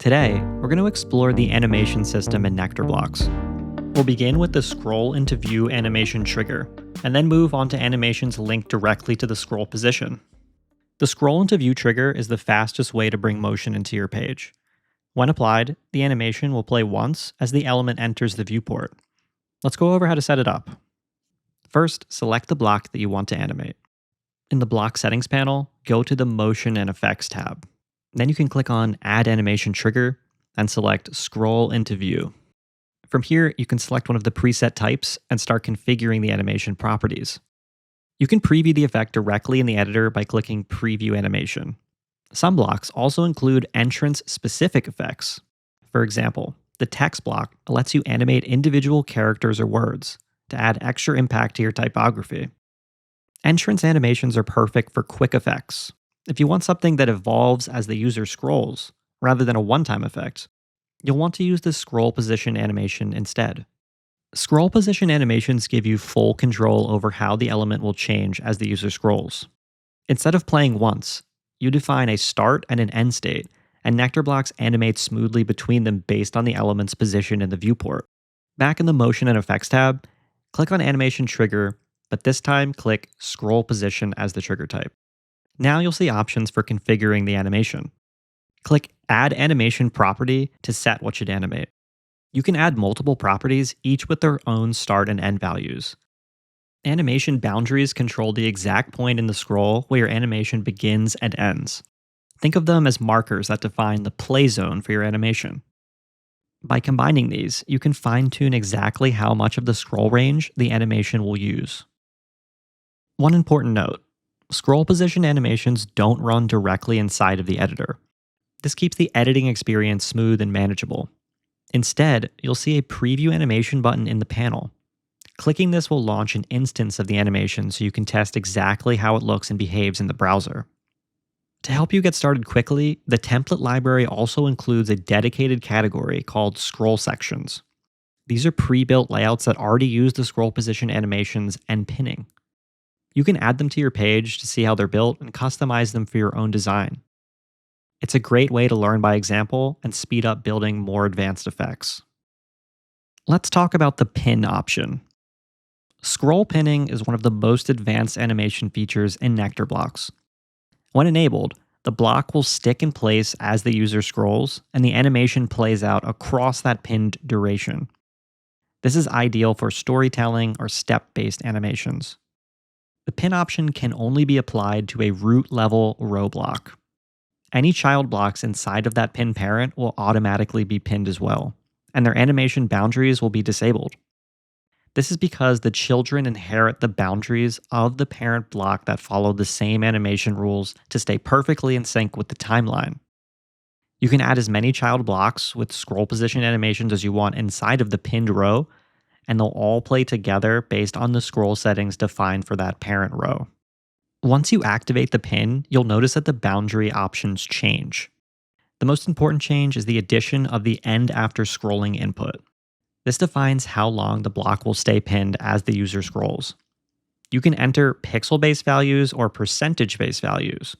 Today, we're going to explore the animation system in Nectarblocks. We'll begin with the scroll into view animation trigger, and then move on to animations linked directly to the scroll position. The scroll into view trigger is the fastest way to bring motion into your page. When applied, the animation will play once as the element enters the viewport. Let's go over how to set it up. First, select the block that you want to animate. In the block settings panel, go to the Motion and Effects tab. Then you can click on Add Animation Trigger and select Scroll into View. From here, you can select one of the preset types and start configuring the animation properties. You can preview the effect directly in the editor by clicking Preview Animation. Some blocks also include entrance-specific effects. For example, the text block lets you animate individual characters or words to add extra impact to your typography. Entrance animations are perfect for quick effects. If you want something that evolves as the user scrolls, rather than a one-time effect, you'll want to use the scroll position animation instead. Scroll position animations give you full control over how the element will change as the user scrolls. Instead of playing once, you define a start and an end state, and Nectarblocks animate smoothly between them based on the element's position in the viewport. Back in the Motion and Effects tab, click on Animation Trigger, but this time click Scroll Position as the trigger type. Now you'll see options for configuring the animation. Click Add Animation Property to set what should animate. You can add multiple properties, each with their own start and end values. Animation boundaries control the exact point in the scroll where your animation begins and ends. Think of them as markers that define the play zone for your animation. By combining these, you can fine-tune exactly how much of the scroll range the animation will use. One important note: scroll position animations don't run directly inside of the editor. This keeps the editing experience smooth and manageable. Instead, you'll see a preview animation button in the panel. Clicking this will launch an instance of the animation so you can test exactly how it looks and behaves in the browser. To help you get started quickly, the template library also includes a dedicated category called Scroll Sections. These are pre-built layouts that already use the scroll position animations and pinning. You can add them to your page to see how they're built and customize them for your own design. It's a great way to learn by example and speed up building more advanced effects. Let's talk about the pin option. Scroll pinning is one of the most advanced animation features in Nectarblocks. When enabled, the block will stick in place as the user scrolls, and the animation plays out across that pinned duration. This is ideal for storytelling or step-based animations. The pin option can only be applied to a root-level row block. Any child blocks inside of that pin parent will automatically be pinned as well, and their animation boundaries will be disabled. This is because the children inherit the boundaries of the parent block that follow the same animation rules to stay perfectly in sync with the timeline. You can add as many child blocks with scroll position animations as you want inside of the pinned row, and they'll all play together based on the scroll settings defined for that parent row. Once you activate the pin, you'll notice that the boundary options change. The most important change is the addition of the end after scrolling input. This defines how long the block will stay pinned as the user scrolls. You can enter pixel-based values or percentage-based values.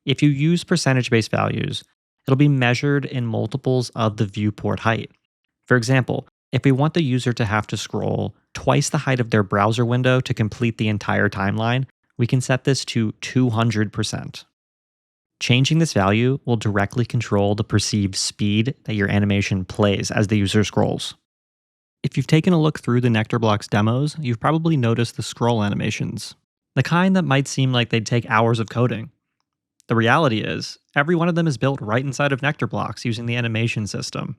If you use percentage-based values, it'll be measured in multiples of the viewport height. For example, if we want the user to have to scroll twice the height of their browser window to complete the entire timeline, we can set this to 200%. Changing this value will directly control the perceived speed that your animation plays as the user scrolls. If you've taken a look through the Nectarblocks demos, you've probably noticed the scroll animations, the kind that might seem like they'd take hours of coding. The reality is, every one of them is built right inside of Nectarblocks using the animation system.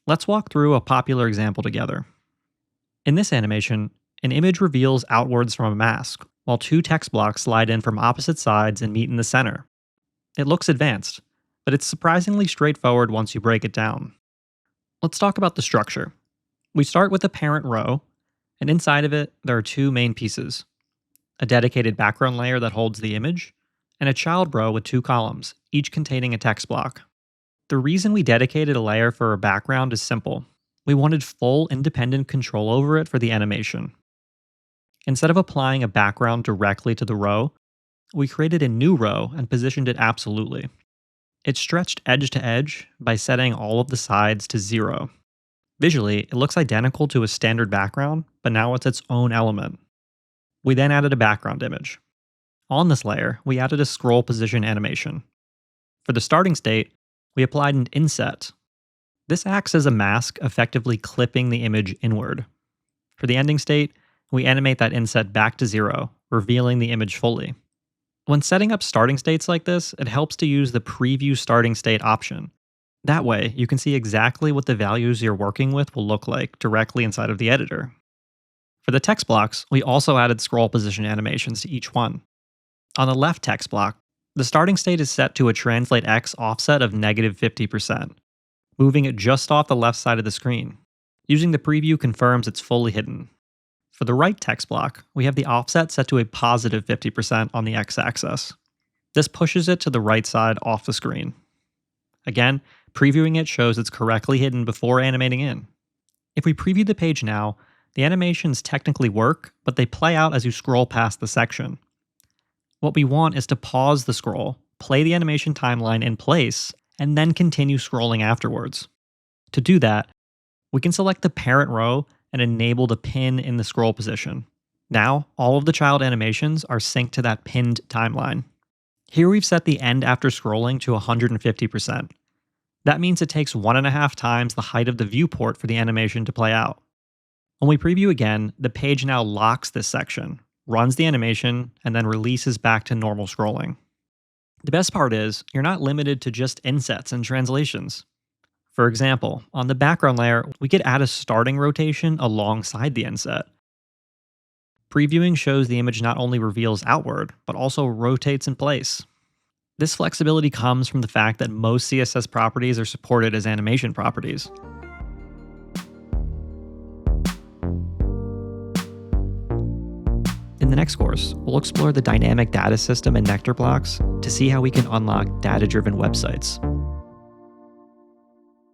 Let's walk through a popular example together. In this animation, an image reveals outwards from a mask, while two text blocks slide in from opposite sides and meet in the center. It looks advanced, but it's surprisingly straightforward once you break it down. Let's talk about the structure. We start with a parent row, and inside of it, there are two main pieces: a dedicated background layer that holds the image, and a child row with two columns, each containing a text block. The reason we dedicated a layer for a background is simple. We wanted full independent control over it for the animation. Instead of applying a background directly to the row, we created a new row and positioned it absolutely. It's stretched edge to edge by setting all of the sides to 0. Visually, it looks identical to a standard background, but now it's its own element. We then added a background image. On this layer, we added a scroll position animation. For the starting state, we applied an inset. This acts as a mask, effectively clipping the image inward. For the ending state, we animate that inset back to 0, revealing the image fully. When setting up starting states like this, it helps to use the Preview Starting State option. That way, you can see exactly what the values you're working with will look like directly inside of the editor. For the text blocks, we also added scroll position animations to each one. On the left text block, the starting state is set to a translate X offset of -50%, moving it just off the left side of the screen. Using the preview confirms it's fully hidden. For the right text block, we have the offset set to a +50% on the x-axis. This pushes it to the right side off the screen. Again, previewing it shows it's correctly hidden before animating in. If we preview the page now, the animations technically work, but they play out as you scroll past the section. What we want is to pause the scroll, play the animation timeline in place, and then continue scrolling afterwards. To do that, we can select the parent row and enable the pin in the scroll position. Now, all of the child animations are synced to that pinned timeline. Here we've set the end after scrolling to 150%. That means it takes 1.5 times the height of the viewport for the animation to play out. When we preview again, the page now locks this section, runs the animation, and then releases back to normal scrolling. The best part is, you're not limited to just insets and translations. For example, on the background layer, we could add a starting rotation alongside the inset. Previewing shows the image not only reveals outward, but also rotates in place. This flexibility comes from the fact that most CSS properties are supported as animation properties. In the next course, we'll explore the dynamic data system in Nectarblocks to see how we can unlock data-driven websites.